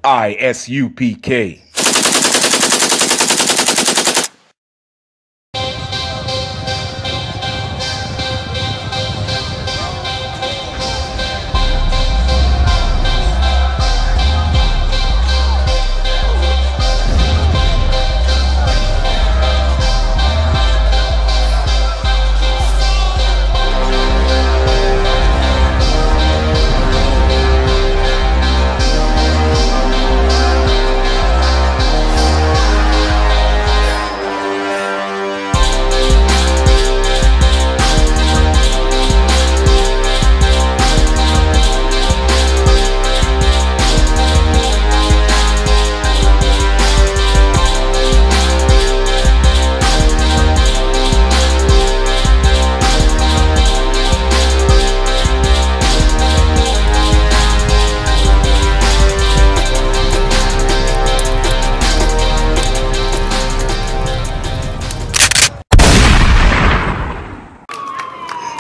I.S.U.P.K.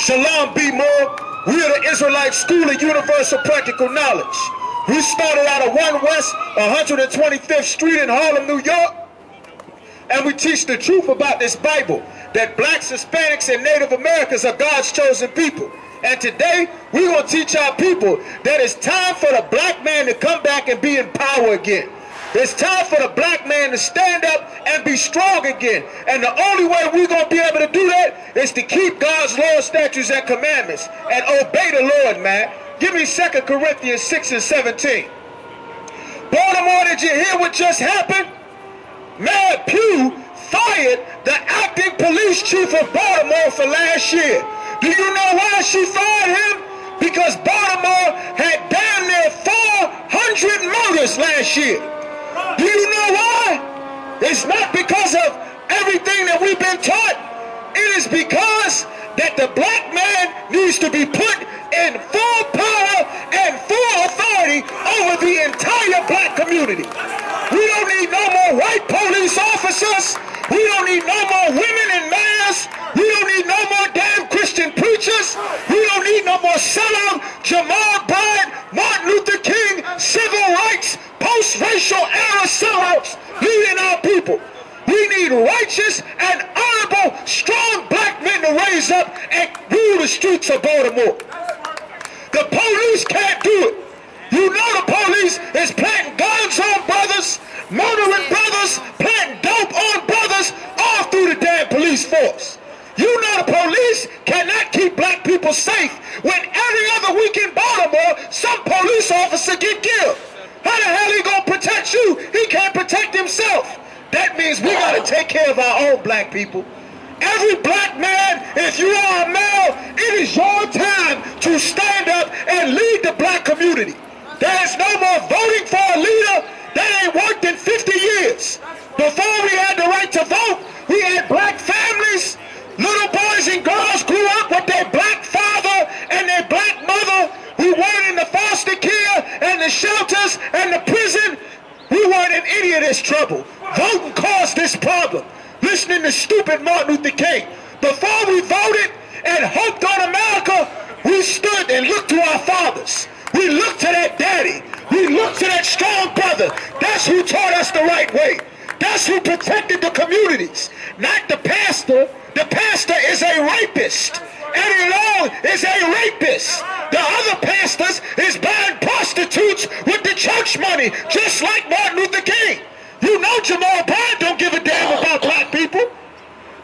Shalom, be more. We are the Israelite School of Universal Practical Knowledge. We started out of 1 West 125th Street in Harlem, New York. And we teach the truth about this Bible, that blacks, Hispanics, and Native Americans are God's chosen people. And today, we're going to teach our people that it's time for the black man to come back and be in power again. It's time for the black man to stand up and be strong again. And the only way we're going to be able to do that is to keep God's laws, statutes, and commandments and obey the Lord, man. Give me 2 Corinthians 6 and 17. Baltimore, did you hear what just happened? Mayor Pugh fired the acting police chief of Baltimore for last year. Do you know why she fired him? Because Baltimore had damn near 400 murders last year. Do you know why? It's not because of everything that we've been taught. It is because that the black man needs to be put in full power and full authority over the entire black community. We don't need no more white police officers. We don't need no more women in mayors. We don't need no more damn Christian preachers. We don't need no more SHALAM, Jamal Bryant, Martin Luther King, civil rights, post-racial era sellouts leading our people. We need righteous and honorable, strong black men to raise up and rule the streets of Baltimore. The police can't do it. You know the police is planting guns on brothers, murdering brothers, planting dope on brothers, all through the damn police force. You know the police cannot keep black people safe when every other week in Baltimore, some police officer get killed. How the hell he gonna protect you? He can't protect himself. That means we gotta take care of our own black people. Every black man, if you are a male, it is your time to stand up and lead the black community. There is no more voting for a leader that ain't worked in 50 years. Before we had the right to vote, we had black families. Little boys and girls grew up with their black father and their black mother. We weren't in the foster care and the shelters and the prison. We weren't in any of this trouble. Voting caused this problem. Listening to stupid Martin Luther King. Before we voted and hoped on America, we stood and looked to our fathers. We looked to that daddy. We looked to that strong brother. That's who taught us the right way. That's who protected the communities, not the pastor. The pastor is a rapist. Eddie Long is a rapist. The other pastors is buying prostitutes with the church money, just like Martin Luther King. You know Jamal Bryant don't give a damn about black people.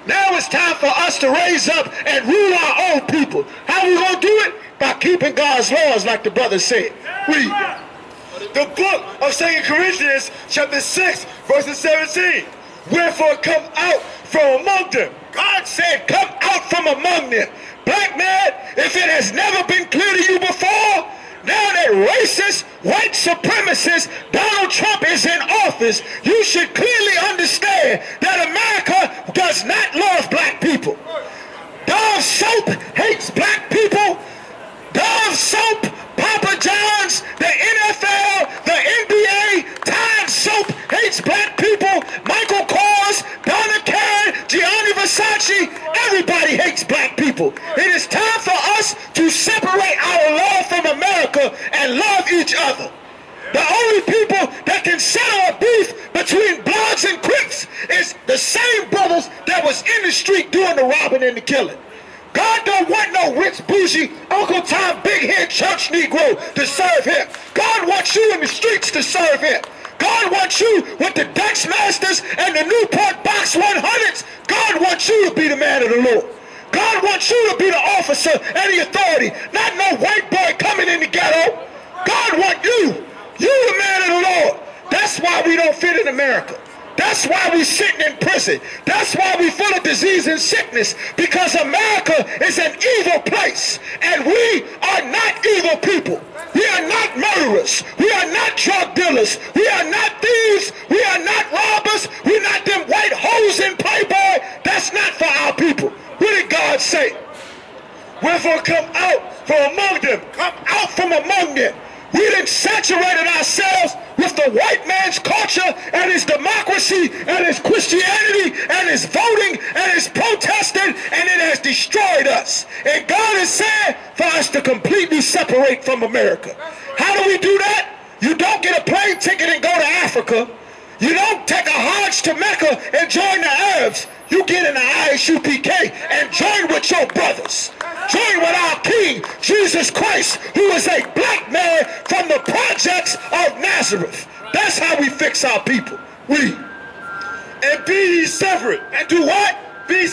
Now it's time for us to raise up and rule our own people. How we gonna do it? By keeping God's laws, like the brother said. Read. The book of 2 Corinthians chapter 6 verses 17. Wherefore come out from among them. God said, come out from among them. Black man, if it has never been clear to you before, now that racist, white supremacist Donald Trump is in office, you should clearly understand that America does not love black people. Dove Soap hates black people. Dove Soap, Papa John's, the NFL, the NBA, Tide Soap hates black people. Michael Kors, Donna Karen, Gianni Versace, everybody hates black people. It is time for us to separate our love from America and love each other. The only people that coming in to kill it. God don't want no rich, bougie, Uncle Tom, big head church Negro to serve him. God wants you in the streets to serve him. God wants you with the Dutch Masters and the Newport Box 100s. God wants you to be the man of the Lord. God wants you to be the officer and the authority, not no white boy coming in the ghetto. God wants you. You the man of the Lord. That's why we don't fit in America. That's why we sitting in prison. That's why we full of disease and sickness, because America is an evil place, and we are not evil people. We are not murderers. We are not drug dealers. We are not thieves. We are not robbers. We're not them white hoes in Playboy. That's not for our people. What did God say? Wherefore come out from among them. Come out from among them. We done saturated ourselves with the white man's culture and his democracy and his Christianity and his voting and his protesting, and it has destroyed us. And God is saying for us to completely separate from America. How do we do that? You don't get a plane ticket and go to Africa. You don't take a Hajj to Mecca and join the Arabs. You get in the I.S.U.P.K. and join with your brothers. Join with our King, Jesus Christ, who is a black man from the projects of Nazareth. That's how we fix our people. We. And be ye separate. And do what? Be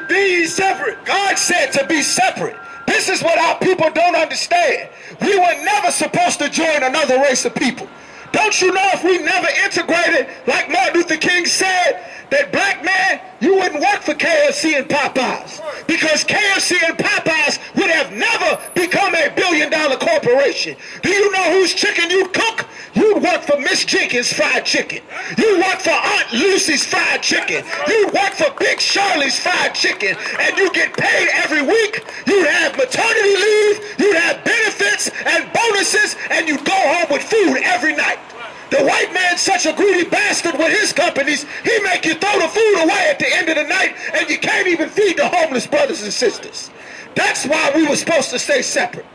ye separate. God said to be separate. This is what our people don't understand. We were never supposed to join another race of people. Don't you know if we never integrated, like Martin Luther King said, that black man, you wouldn't work for KFC and Popeyes, because KFC and Popeyes would have never become a billion-dollar corporation. Do you know whose chicken you'd cook? You'd work for Miss Jenkins' fried chicken. You'd work for Aunt Lucy's fried chicken. You'd work for Big Shirley's fried chicken, and you get paid every week. You'd have maternity leave, you'd have benefits and bonuses, and you'd go home with food every night. The white man's such a greedy bastard with his companies, he make you throw the food away at the end of the night, and you can't even feed the homeless brothers and sisters. That's why we were supposed to stay separate.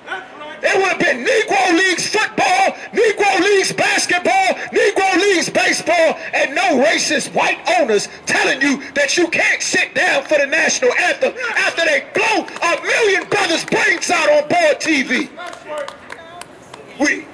It would have been Negro Leagues football, Negro Leagues basketball, Negro Leagues baseball, and no racist white owners telling you that you can't sit down for the national anthem after they blow 1 million brothers' brains out on board TV. We.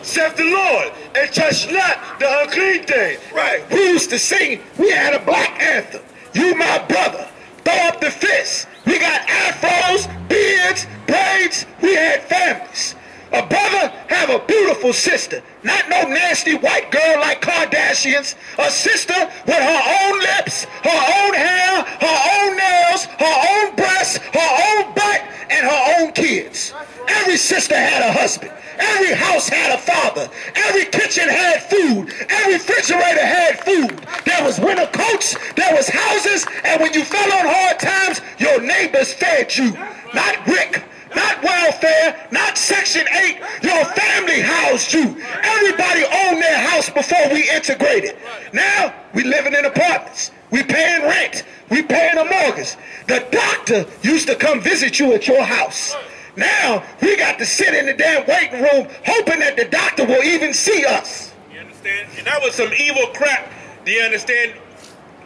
Saith the Lord, and touch not the unclean thing. Right. We used to sing, we had a black anthem. You my brother, throw up the fist. We got afros, beards, braids, we had families. A brother have a beautiful sister, not no nasty white girl like Kardashians. A sister with her own lips, her own hair, her own nails, her own breasts, her own butt, and her own kids. Every sister had a husband. Every house had a father. Every kitchen had food. Every refrigerator had food. There was winter coats. There was houses. And when you fell on hard times, your neighbors fed you. Not Rick. Not welfare. Not Section 8. Your family housed you. Everybody owned their house before we integrated. Now, we living in apartments. We paying rent. We paying a mortgage. The doctor used to come visit you at your house. Now, we got to sit in the damn waiting room hoping that the doctor will even see us. You understand? And that was some evil crap. Do you understand?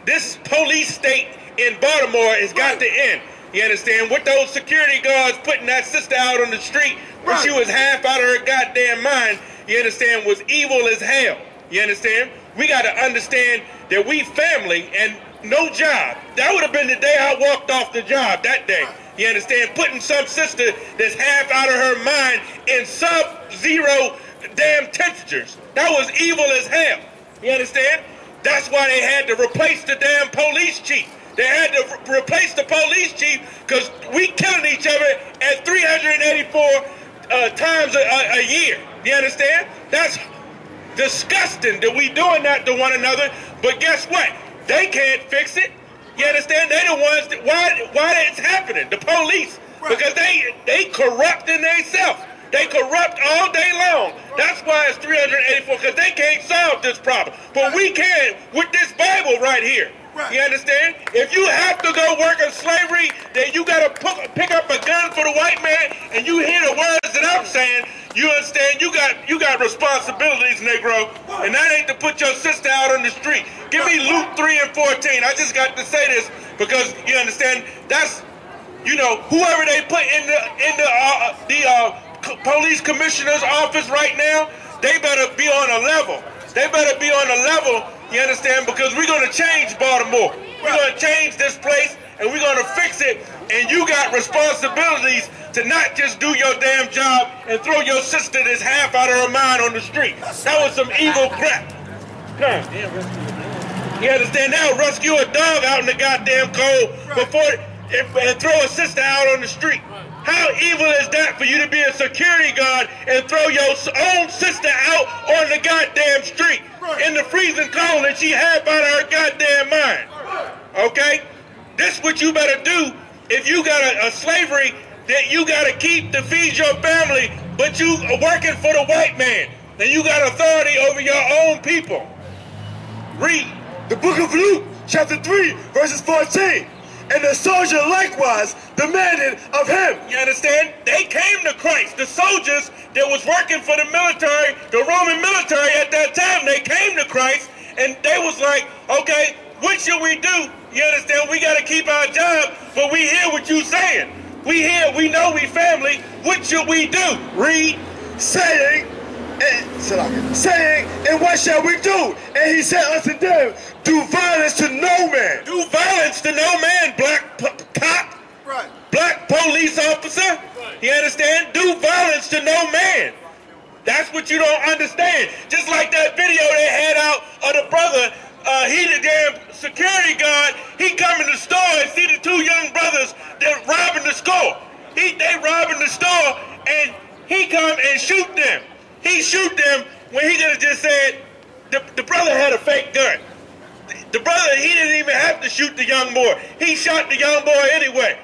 This police state in Baltimore has got to end. You understand? With those security guards putting that sister out on the street when she was half out of her goddamn mind, you understand, was evil as hell. You understand? We got to understand that we family and no job. That would have been the day I walked off the job, that day. You understand? Putting some sister that's half out of her mind in sub-zero damn temperatures. That was evil as hell. You understand? That's why they had to replace the damn police chief. They had to replace the police chief because we killing each other at 384 times a year. You understand? That's disgusting that we doing that to one another. But guess what? They can't fix it. You understand? They the ones that, why it's happening, the police. Right. Because they corrupting themselves. They corrupt all day long. That's why it's 384, because they can't solve this problem. But we can with this Bible right here. Right. You understand? If you have to go work in slavery, then you got to pick up a gun for the white man, and you hear the words that I'm saying, you understand? You got responsibilities, Negro, and that ain't to put your sister out on the street. Give me Luke 3 and 14. I just got to say this because you understand that's, you know, whoever they put in the police commissioner's office right now, they better be on a level. They better be on a level, you understand, because we're going to change Baltimore. We're going to change this place, and we're going to fix it, and you got responsibilities to not just do your damn job and throw your sister that's half out of her mind on the street. That was some evil crap. You understand? Now rescue a dog out in the goddamn cold and throw a sister out on the street. How evil is that for you to be a security guard and throw your own sister out on the goddamn street in the freezing cold and she half out of her goddamn mind? Okay? This what you better do if you got a slavery that you got to keep to feed your family, but you are working for the white man. Then you got authority over your own people. Read. The book of Luke, chapter 3, verses 14. And the soldier likewise demanded of him. You understand? They came to Christ. The soldiers that was working for the military, the Roman military at that time, they came to Christ and they was like, okay, what should we do? You understand? We got to keep our job, but we hear what you saying. We hear, we know we family. What should we do? Read. Saying, and what shall we do? And he said unto them, do violence to no man. Do violence to no man, black cop, Right. black police officer. Right. You understand? Do violence to no man. That's what you don't understand. Just like that video they had out of the brother, he the damn security guard, he come in the store and see the two young brothers that robbing the store. They robbing the store and he come and shoot them. He shoot them when he could have just said, the brother had a fake gun. The brother, he didn't even have to shoot the young boy. He shot the young boy anyway.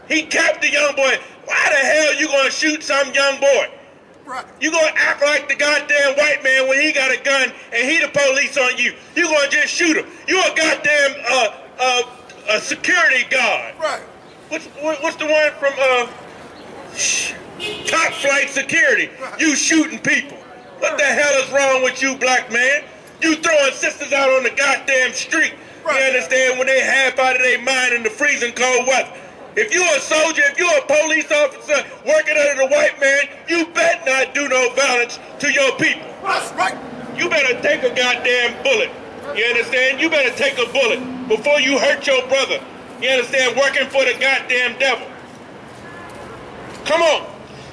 He capped the young boy. Why the hell you gonna shoot some young boy? Right. You gonna act like the goddamn white man when he got a gun and he the police on you. You gonna just shoot him. You a goddamn a security guard. Right. What's the one from top flight security? You shooting people. What the hell is wrong with you, black man? You throwing sisters out on the goddamn street. Right. You understand, when they half out of their mind in the freezing cold weather. If you a soldier, if you a police officer working under the white man, you bet not do no violence to your people. That's right. You better take a goddamn bullet. You understand? You better take a bullet before you hurt your brother. You understand? Working for the goddamn devil. Come on.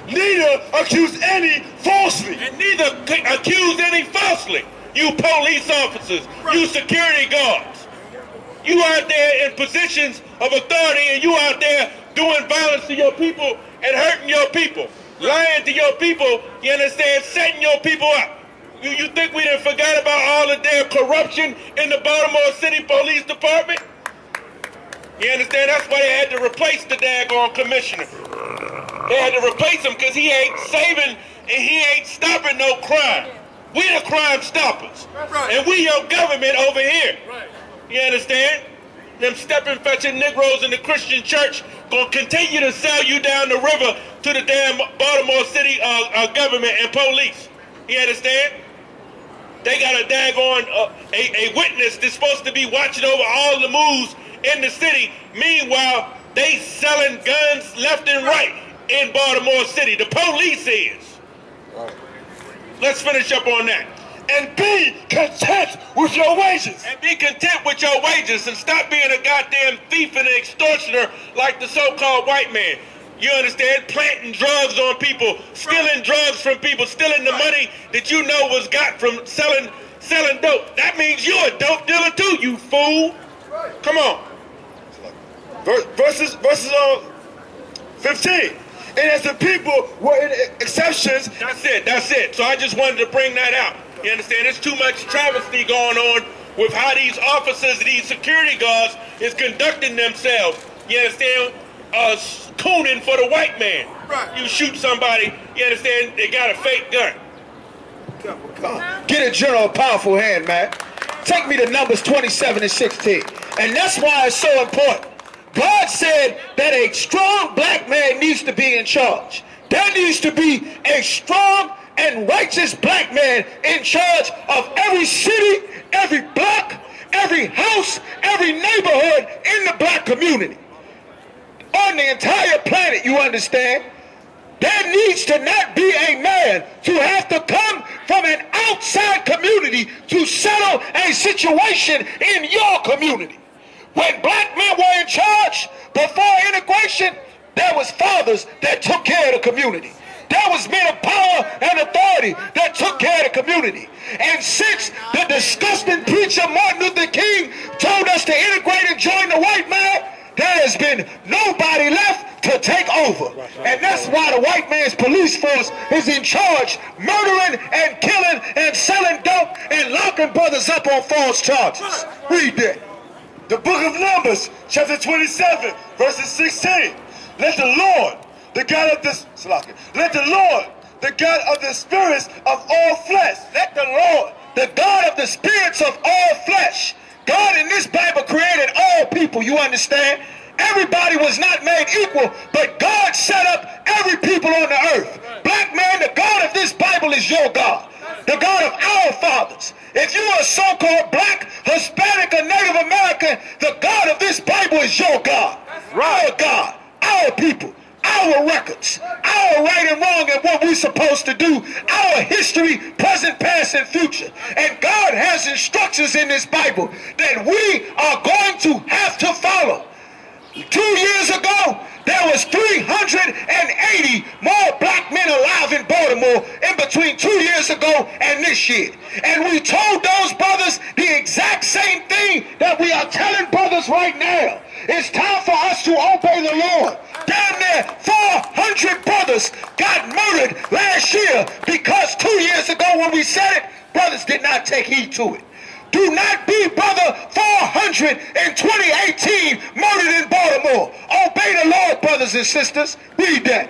Neither accuse any falsely. And neither accuse any falsely. You police officers, you security guards. You out there in positions of authority and you out there doing violence to your people and hurting your people. Lying to your people, you understand, setting your people up. You think we done forgot about all the damn corruption in the Baltimore City Police Department? You understand? That's why they had to replace the daggone commissioner. They had to replace him because he ain't saving and he ain't stopping no crime. We the crime stoppers. Right. And we your government over here. Right. You understand? Them stepping fetching Negroes in the Christian church gonna continue to sell you down the river to the damn Baltimore City government and police. You understand? They got a daggone a witness that's supposed to be watching over all the moves in the city. Meanwhile, they selling guns left and right in Baltimore City. The police is. Right. Let's finish up on that. And be content with your wages. And be content with your wages and stop being a goddamn thief and an extortioner like the so-called white man. You understand? Planting drugs on people, stealing drugs from people, stealing the money that you know was got from selling dope. That means you're a dope dealer too, you fool. Come on. Verses 15. And as the people were in exceptions. That's it. So I just wanted to bring that out. You understand? There's too much travesty going on with how these officers, these security guards is conducting themselves. You understand? Cooning for the white man. Right. You shoot somebody, you understand, they got a fake gun. Get a general powerful hand, man. Take me to Numbers 27 and 16. And that's why it's so important. God said that a strong black man needs to be in charge. There needs to be a strong and righteous black man in charge of every city, every block, every house, every neighborhood in in the black community, on the entire planet, you understand, there needs to not be a man to have to come from an outside community to settle a situation in your community. When black men were in charge before integration, there was fathers that took care of the community. There was men of power and authority that took care of the community. And since the disgusting preacher Martin Luther King told us to integrate and join the white man, there has been nobody left to take over. And that's why the white man's police force is in charge, murdering and killing and selling dope and locking brothers up on false charges. Read that. The book of Numbers, chapter 27, verses 16. Let the Lord, the God of the spirits of all flesh. Let the Lord, the God of the spirits of all flesh. God in this Bible created all people, you understand? Everybody was not made equal, but God set up every people on the earth. Black man, the God of this Bible is your God, the God of our fathers. If you are a so-called black, Hispanic, or Native American, the God of this Bible is your God. Our God, our people, our records, our right and wrong and what we're supposed to do, our history, present, past, and future. And God has instructions in this Bible that we are going to have to follow. 2 years ago, there was 380 more black men alive in Baltimore in between 2 years ago and this year. And we told those brothers the exact same thing that we are telling brothers right now. It's time for us to obey the Lord. Damn near 400 brothers got murdered last year because 2 years ago when we said it, brothers did not take heed to it. Do not be brother 400 in 2018 murdered in Baltimore. Obey the Lord, brothers and sisters. Read that.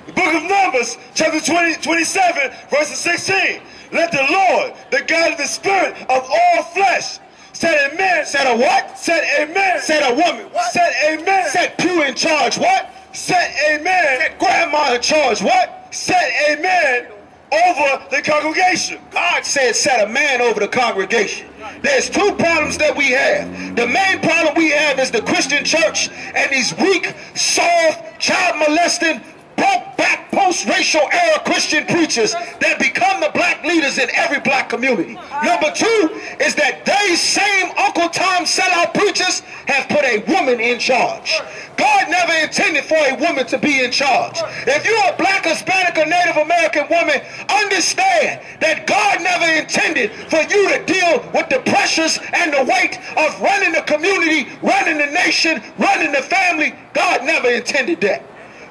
The book of Numbers, chapter 27, verses 16. Let the Lord, the God of the spirit of all flesh, set a man. Set a what? Set a man. Set a woman. What? Set a man. Set Pew in charge. What? Set a man. Set Grandma in charge. What? Set a man over the congregation. God said set a man over the congregation. There's two problems that we have. The main problem we have is the Christian church and these weak, soft, child molesting, broke back, post-racial era Christian preachers that become the black leaders in every black community. Number two is that they same Uncle Tom sellout preachers have put a woman in charge. God never intended for a woman to be in charge. If you're a black, Hispanic, or Native American woman, understand that God never intended for you to deal with the pressures and the weight of running the community, running the nation, running the family. God never intended that.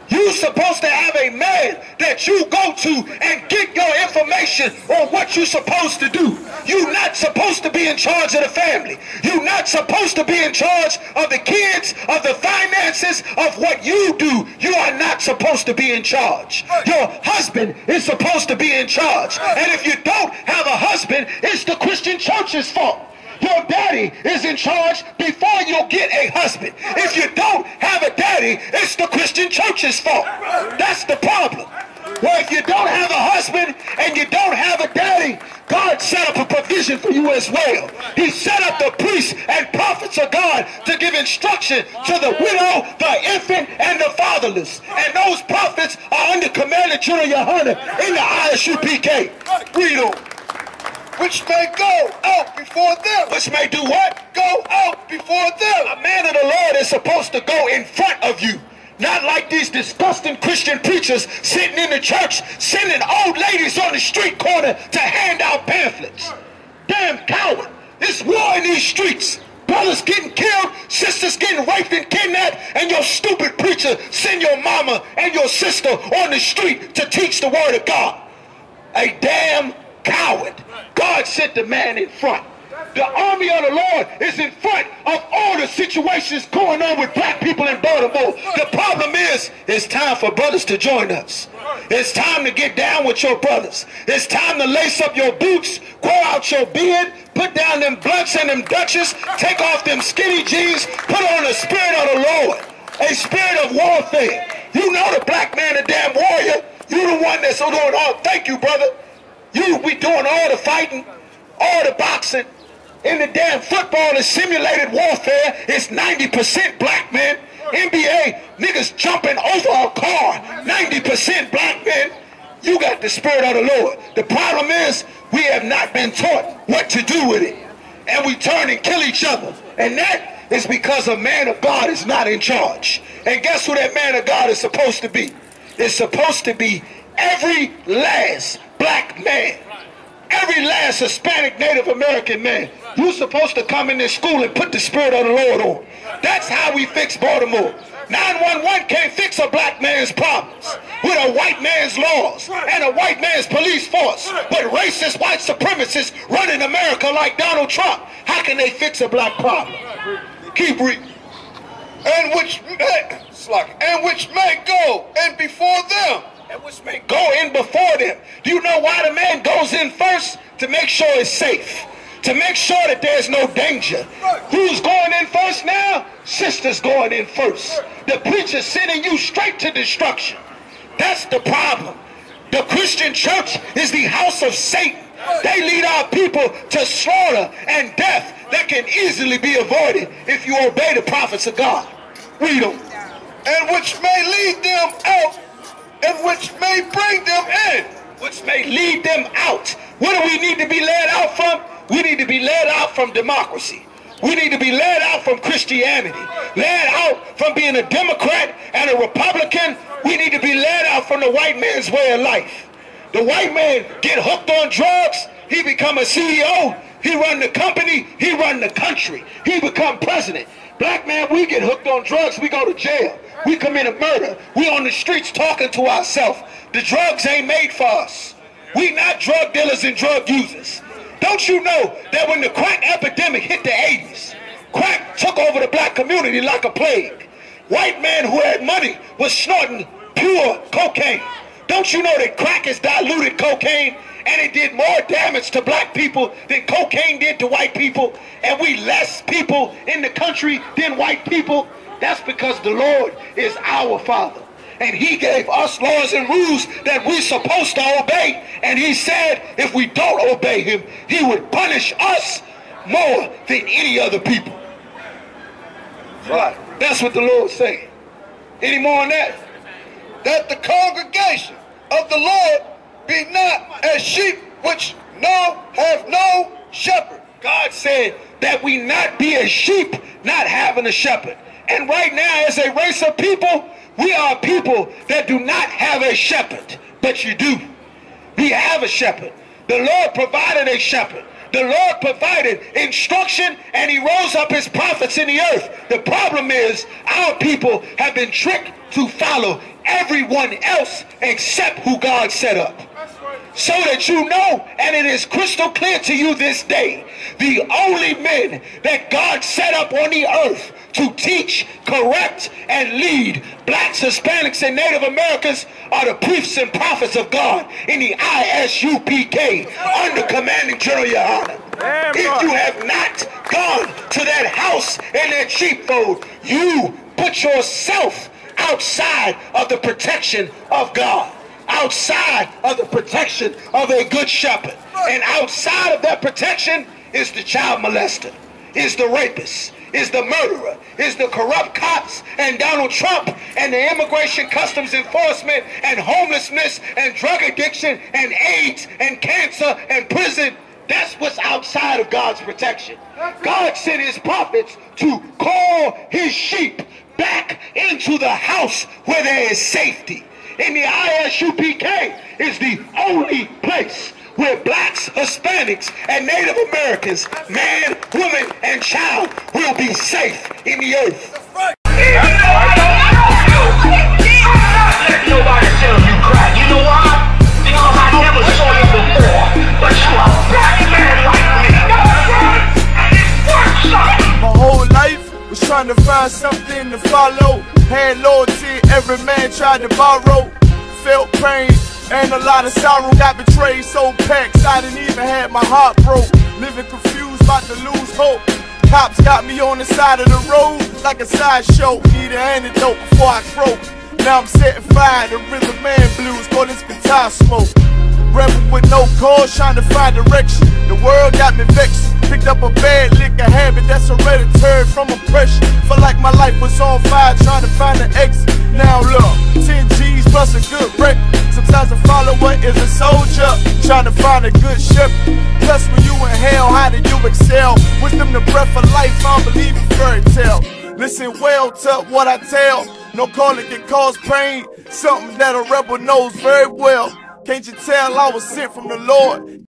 You're supposed to have a man that you go to and get your information on what you're supposed to do. You're not supposed to be in charge of the family. You're not supposed to be in charge of the kids, of the finances, of what you do. You are not supposed to be in charge. Your husband is supposed to be in charge. And if you don't have a husband, it's the Christian church's fault. Your daddy is in charge before you get a husband. If you don't have a daddy, it's the Christian church's fault. That's the problem. Well, if you don't have a husband and you don't have a daddy, God set up a provision for you as well. He set up the priests and prophets of God to give instruction to the widow, the infant, and the fatherless. And those prophets are under command of GEN.YAHANNA in the I.S.U.P.K. Read on. Which may go out before them. Which may do what? Go out before them. A man of the Lord is supposed to go in front of you. Not like these disgusting Christian preachers sitting in the church, sending old ladies on the street corner to hand out pamphlets. Damn coward. It's war in these streets. Brothers getting killed, sisters getting raped and kidnapped, and your stupid preacher send your mama and your sister on the street to teach the word of God. A damn coward. God sent the man in front. The army of the Lord is in front of all the situations going on with black people in Baltimore. The problem is, it's time for brothers to join us. It's time to get down with your brothers. It's time to lace up your boots, grow out your beard, put down them blunts and them Dutches, take off them skinny jeans, put on the spirit of the Lord, a spirit of warfare. You know the black man, a damn warrior. You the one that's doing all. Thank you, brother. We doing all the fighting, all the boxing, In the damn football and simulated warfare, it's 90% black men. NBA, niggas jumping over a car, 90% black men. You got the spirit of the Lord. The problem is, we have not been taught what to do with it. And we turn and kill each other. And that is because a man of God is not in charge. And guess who that man of God is supposed to be? It's supposed to be every last black man. Every last Hispanic Native American man. You're supposed to come in this school and put the spirit of the Lord on. That's how we fix Baltimore. 911 can't fix a black man's problems with a white man's laws and a white man's police force. But racist white supremacists running America like Donald Trump, how can they fix a black problem? Keep reading. And which may go in before them. And which may go in before them. Do you know why the man goes in first? To make sure it's safe. To make sure that there's no danger. Who's going in first now? Sisters going in first. The preacher's sending you straight to destruction. That's the problem. The Christian church is the house of Satan. They lead our people to slaughter and death that can easily be avoided if you obey the prophets of God. Read them. And which may lead them out, and which may bring them in. Which may lead them out. What do we need to be led out from? We need to be led out from democracy. We need to be led out from Christianity. Led out from being a Democrat and a Republican. We need to be led out from the white man's way of life. The white man get hooked on drugs, he become a CEO, he run the company, he run the country, he become president. Black man, we get hooked on drugs, we go to jail. We commit a murder. We on the streets talking to ourselves. The drugs ain't made for us. We not drug dealers and drug users. Don't you know that when the crack epidemic hit the 80s, crack took over the black community like a plague. White man who had money was snorting pure cocaine. Don't you know that crack is diluted cocaine and it did more damage to black people than cocaine did to white people, and we less people in the country than white people? That's because the Lord is our Father. And he gave us laws and rules that we're supposed to obey. And he said if we don't obey him, he would punish us more than any other people. Right. That's what the Lord's saying. Any more on that? That the congregation of the Lord be not as sheep which have no shepherd. God said that we not be as sheep not having a shepherd. And right now, as a race of people, we are people that do not have a shepherd, but you do. We have a shepherd. The Lord provided a shepherd. The Lord provided instruction, and he rose up his prophets in the earth. The problem is our people have been tricked to follow everyone else except who God set up. So that you know, and it is crystal clear to you this day, the only men that God set up on the earth to teach, correct, and lead blacks, Hispanics, and Native Americans are the priests and prophets of God in the I.S.U.P.K. under commanding General Yohanna. If you have not gone to that house and that sheepfold, you put yourself outside of the protection of God. Outside of the protection of a good shepherd. And outside of that protection is the child molester, is the rapist, is the murderer, is the corrupt cops and Donald Trump and the immigration customs enforcement and homelessness and drug addiction and AIDS and cancer and prison. That's what's outside of God's protection. God sent his prophets to call his sheep back into the house where there is safety. In the I.S.U.P.K. is the only place where blacks, Hispanics, and Native Americans, man, woman, and child will be safe in the earth. Nobody tell you crack. You know why? Because I never saw you before. But you a black man like me. And it works. My whole life was trying to find something to follow. Had loyalty, every man tried to borrow. Felt pain and a lot of sorrow. Got betrayed, sold packs, I didn't even have my heart broke. Living confused, about to lose hope. Cops got me on the side of the road like a sideshow. Need an antidote before I croak. Now I'm setting fire to rhythm man blues, call this guitar smoke. Rebel with no cause, trying to find direction. The world got me vexed. Picked up a bad liquor habit that's hereditary from oppression. Felt like my life was on fire trying to find an exit. Now look, 10 G's plus a good wreck. Sometimes a follower is a soldier trying to find a good ship. Plus when you in hell, how do you excel? Wisdom the breath of life, I don't believe in fairy tale. Listen well to what I tell. No calling can cause pain. Something that a rebel knows very well. Can't you tell I was sent from the Lord?